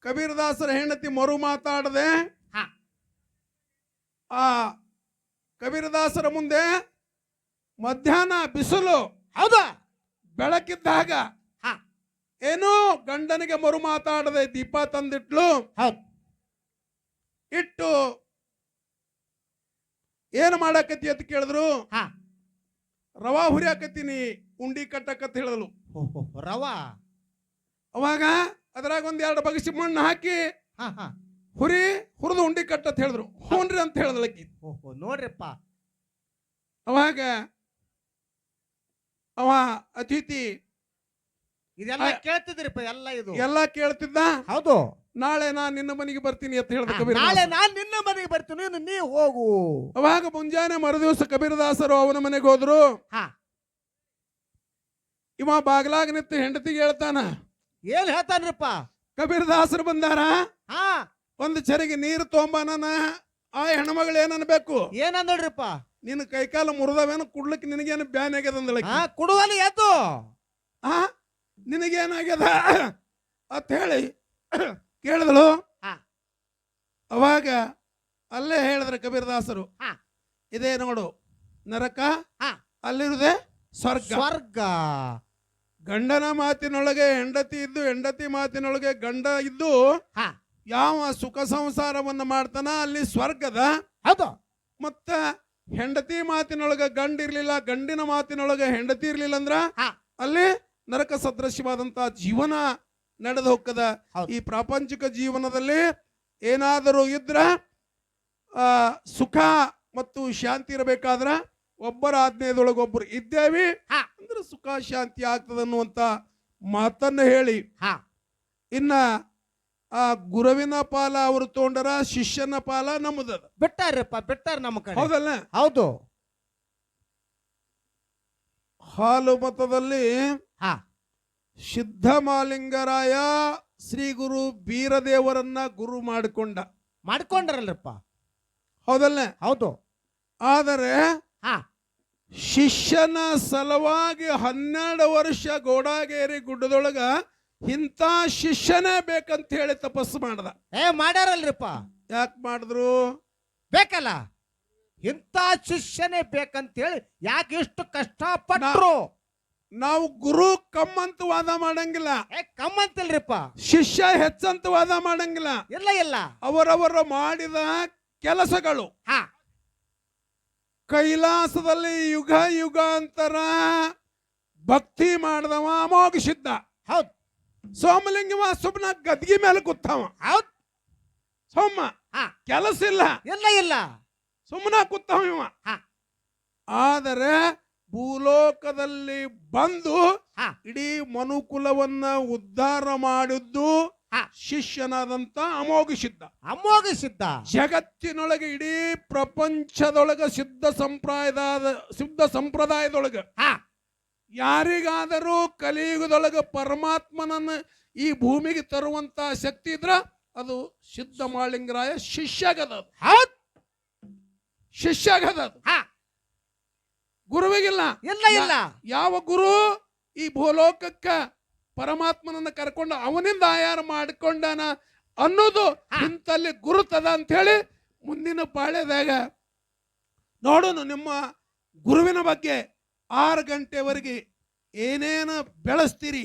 ಕಬೀರದಾಸರ ಹೆಂಡತಿ ಮರು ಮಾತಾಡದೆ ಆ ಕಬೀರದಾಸರ ಮುಂದೆ ಮಧ್ಯಾಹ್ನ ಬಿಸಿಲು ಹೌದಾ ಬೆಳಕಿದ್ದಾಗ ಏನು ಗಂಡನಿಗೆ ಮರು ಮಾತಾಡದೆ ದೀಪ ತಂದಿಟ್ಲು. ಇಟ್ಟು ಏನು ಮಾಡಾಕತಿ ಅಂತ ಕೇಳಿದ್ರು. ರವಾ ಹುರಿಯಾಕತ್ತೀನಿ ಉಂಡಿ ಕಟ್ಟಕತ್ ಹೇಳಿದ್ಲು. ರವಾ ಅವಾಗ ಅದ್ರಾಗ ಒಂದ್ 2 ಬಗಸಿ ಮಣ್ಣು ಹಾಕಿ ಹುರಿದು ಉಂಡಿ ಕಟ್ಟತ್ ಹೇಳಿದ್ರು. ಹೂನ್ರಿ ಅಂತ ಹೇಳಿದ್ಲಕ್ಕಿ. ನೋಡ್ರಿಪ್ಪ ಅವಾಗ ಅವ ಅತಿಥಿ ಇದೆಲ್ಲ ಕೇಳ್ತಿದ್ರಿಪ್ಪ. ಎಲ್ಲ ಕೇಳ್ತಿದ್ದ. ಹೌದು. ನಾಳೆ ನಾನ್ ನಿನ್ನ ಮನೆಗೆ ಬರ್ತೀನಿ ಅಂತ ಹೇಳ್ದ ಕಬೀರ. ನಾಳೆ ನಾನ್ ನಿನ್ನ ಮನೆಗೆ ಬರ್ತೀನಿ, ನೀ ಹೋಗು. ಅವಾಗ ಮುಂಜಾನೆ ಮರುದಿವಸ ಕಬೀರದಾಸರು ಅವನ ಮನೆಗೆ ಹೋದ್ರು. ಇವ ಬಾಗ್ಲಾಗ ನಿಂತು ಹೆಂಡತಿಗೆ ಹೇಳ್ತಾನ. ಏನ್ ಹೇಳ್ತಾನ್ರಿಪ್ಪ? ಕಬೀರದಾಸರು ಬಂದಾರ, ಒಂದು ಚರಿಗೆ ನೀರು ತೊಂಬಾನ. ಆ ಹೆಣ್ಮಗಳು ಏನನ್ಬೇಕು? ಏನಂದ್ರಿಪ್ಪ? ನಿನ್ನ ಕೈಕಾಲ ಮುರಿದವೇನು, ಕುಡ್ಲಿಕ್ಕೆ ನಿನಗೇನು ಬ್ಯಾನ್ ಆಗ್ಯದ ಅಂದಳ. ಕುಡುವಲ್ಲಿ ಎದ್ದು ನಿನಗೇನಾಗ್ಯದ ಅಂತ ಹೇಳಿ ಕೇಳಿದಳು. ಅವಾಗ ಅಲ್ಲೇ ಹೇಳಿದ್ರೆ ಕಬೀರದಾಸರು, ಇದೇ ನೋಡು ನರಕ, ಅಲ್ಲಿರುವುದೇ ಸ್ವರ್ಗ. ಗಂಡನ ಮಾತಿನೊಳಗೆ ಹೆಂಡತಿ ಇದ್ದು, ಹೆಂಡತಿ ಮಾತಿನೊಳಗೆ ಗಂಡ ಇದ್ದು ಯಾವ ಸುಖ ಸಂಸಾರವನ್ನ ಮಾಡ್ತಾನ ಅಲ್ಲಿ ಸ್ವರ್ಗದ. ಮತ್ತ ಹೆಂಡತಿ ಮಾತಿನೊಳಗೆ ಗಂಡ ಇರ್ಲಿಲ್ಲ, ಗಂಡಿನ ಮಾತಿನೊಳಗೆ ಹೆಂಡತಿ ಇರ್ಲಿಲ್ಲ ಅಂದ್ರ ಅಲ್ಲಿ ನರಕ ಸದೃಶ್ಯವಾದಂತಹ ಜೀವನ ನಡೆದು ಹೋಗ್ತದ. ಈ ಪ್ರಾಪಂಚಿಕ ಜೀವನದಲ್ಲಿ ಏನಾದರೂ ಇದ್ರ ಸುಖ ಮತ್ತು ಶಾಂತಿ ಇರಬೇಕಾದ್ರ ಒಬ್ಬರ ಆಜ್ಞೆಯದೊಳಗೆ ಒಬ್ಬರು ಇದ್ದೇವಿ ಅಂದ್ರೆ ಸುಖ ಶಾಂತಿ ಆಗ್ತದ ಅನ್ನುವಂತ ಮಾತನ್ನ ಹೇಳಿ, ಇನ್ನ ಆ ಗುರುವಿನ ಪಾಲ ಅವರು ತಗೊಂಡರ, ಶಿಷ್ಯನ ಪಾಲ ನಮ್ಮದ ಬಿಟ್ಟಾರ ನಮ್ಮ ಕಡೆ. ಹೌದಲ್ಲ? ಹೌದು. ಹಾಲು ಮತದಲ್ಲಿ ಸಿದ್ಧಮಾಲಿಂಗರಾಯ ಶ್ರೀ ಗುರು ಬೀರದೇವರನ್ನ ಗುರು ಮಾಡಿಕೊಂಡ್ರಲ್ರಪ್ಪ. ಹೌದಲ್ಲ? ಹೌದು. ಆದರೆ ಶಿಷ್ಯನ ಸಲುವಾಗಿ 12 ವರ್ಷ ಗೋಡಾಗೇರಿ ಗುಡ್ಡದೊಳಗ ಇಂಥ ಶಿಷ್ಯನೇ ಬೇಕಂತ ಹೇಳಿ ತಪಸ್ಸು ಮಾಡ್ದ. ಮಾಡ್ಯಾರಲ್ರಿಪ್ಪ. ಯಾಕೆ ಮಾಡಿದ್ರು? ಬೇಕಲ್ಲ, ಇಂಥ ಶಿಷ್ಯನೇ ಬೇಕಂತ ಹೇಳಿ ಯಾಕೆ ಇಷ್ಟು ಕಷ್ಟಪಟ್ಟರು? ನಾವು ಗುರು ಕಮ್ಮಂತ ವಾದ ಮಾಡಂಗಿಲ್ಲ. ಕಮ್ಮಂತಿಲ್ರಿಪ್ಪ. ಶಿಷ್ಯ ಹೆಚ್ಚಂತ ವಾದ ಮಾಡಂಗಿಲ್ಲ. ಇಲ್ಲ ಅವರವರು ಮಾಡಿದ ಕೆಲಸಗಳು. ಕೈಲಾಸದಲ್ಲಿ ಯುಗ ಯುಗಾಂತರ ಭಕ್ತಿ ಮಾಡಿದವ ಅಮೋಘ ಸಿದ್ಧ. ಹೌದು. ಸೋಮಲಿಂಗವ ಸುಮ್ಮನ ಗದ್ಗಿ ಮೇಲೆ ಕೂತಾವ. ಹೌದು. ಸೋಮ ಕೆಲಸ ಇಲ್ಲ, ಸುಮ್ಮನ ಕೂತಾವ ಇವ. ಆದರೆ ಭೂಲೋಕದಲ್ಲಿ ಬಂದು ಇಡೀ ಮನುಕುಲವನ್ನ ಉದ್ಧಾರ ಮಾಡಿದ್ದು ಶಿಷ್ಯನಾದಂತ ಅಮೋಘ ಸಿದ್ಧ. ಜಗತ್ತಿನೊಳಗೆ ಇಡೀ ಪ್ರಪಂಚದೊಳಗೆ ಸಿದ್ಧ ಸಂಪ್ರದಾಯದೊಳಗೆ ಯಾರಿಗಾದರೂ ಕಲಿಯುಗದೊಳಗೆ ಪರಮಾತ್ಮನನ್ನ ಈ ಭೂಮಿಗೆ ತರುವಂತ ಶಕ್ತಿ ಇದ್ರ ಅದು ಸಿದ್ಧ ಮಾಳಿಂಗರಾಯ ಶಿಷ್ಯಗದ. ಗುರುವಿಗಿಲ್ಲ. ಯಾವ ಗುರು ಈ ಭೂಲೋಕಕ್ಕ ಪರಮಾತ್ಮನನ್ನ ಕರ್ಕೊಂಡು ಅವನಿಂದ ಆಯಾರ ಮಾಡಿಕೊಂಡಾನ ಅನ್ನೋದು ಇಂತಲ್ಲಿ ಗುರುತದ ಅಂತ ಹೇಳಿ ಮುಂದಿನ ಪಾಳ್ಯದಾಗ ನೋಡೋಣ. ನಿಮ್ಮ ಗುರುವಿನ ಬಗ್ಗೆ 6 ಗಂಟೆವರೆಗೆ ಏನೇನು ಬೆಳೆಸ್ರಿ.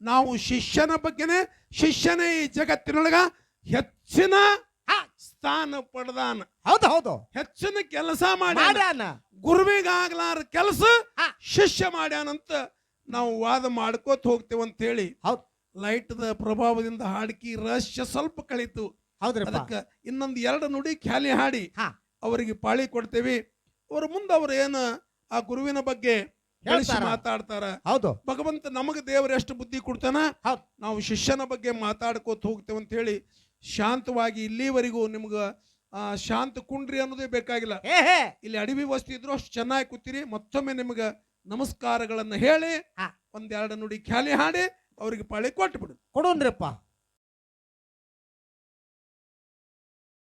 ನಾವು ಶಿಷ್ಯನ ಬಗ್ಗೆನೆ, ಶಿಷ್ಯನೇ ಈ ಜಗತ್ತಿನೊಳಗ ಹೆಚ್ಚಿನ ಸ್ಥಾನ ಪಡೆದಾನ. ಹೌದು. ಹೆಚ್ಚಿನ ಕೆಲಸ ಮಾಡ್ಯಾನ. ಗುರುವಿಗಾಗ್ಲಾರ ಕೆಲಸ ಶಿಷ್ಯ ಮಾಡ್ಯಾನಂತ ನಾವು ವಾದ ಮಾಡ್ಕೋತ ಹೋಗ್ತೇವೆ ಅಂತ ಹೇಳಿ ಲೈಟ್ದ ಪ್ರಭಾವದಿಂದ ಹಾಡ್ಕಿ ರಹಸ್ಯ ಸ್ವಲ್ಪ ಕಳೀತು. ಅದಕ್ಕೆ ಇನ್ನೊಂದು 2 ನುಡಿ ಖ್ಯಾಲಿ ಹಾಡಿ ಅವರಿಗೆ ಪಾಳಿ ಕೊಡ್ತೇವೆ. ಅವ್ರ ಮುಂದೆ ಅವ್ರು ಏನು ಆ ಗುರುವಿನ ಬಗ್ಗೆ ಮಾತಾಡ್ತಾರ. ಭಗವಂತ ನಮಗೆ ದೇವರು ಎಷ್ಟು ಬುದ್ಧಿ ಕೊಡ್ತಾನ, ನಾವು ಶಿಷ್ಯನ ಬಗ್ಗೆ ಮಾತಾಡ್ಕೋತ ಹೋಗ್ತೇವೆ ಅಂತ ಹೇಳಿ ಶಾಂತವಾಗಿ ಇಲ್ಲಿವರೆಗೂ ನಿಮ್ಗೆ ಶಾಂತ ಕುಂಡ್ರಿ ಅನ್ನೋದೇ ಬೇಕಾಗಿಲ್ಲ. ಇಲ್ಲಿ ಅಡವಿ ವಸ್ತಿ ಇದ್ರು ಅಷ್ಟು ಚೆನ್ನಾಗಿ ಕೂತಿರಿ. ಮತ್ತೊಮ್ಮೆ ನಿಮ್ಗೆ ನಮಸ್ಕಾರಗಳನ್ನ ಹೇಳಿ 1-2 ನುಡಿ ಖ್ಯಾಲಿ ಹಾಡಿ ಅವ್ರಿಗೆ ಪಾಳಿ ಕೊಟ್ಟು ಬಿಡು. ಕೊಡೋನ್ರಪ್ಪ.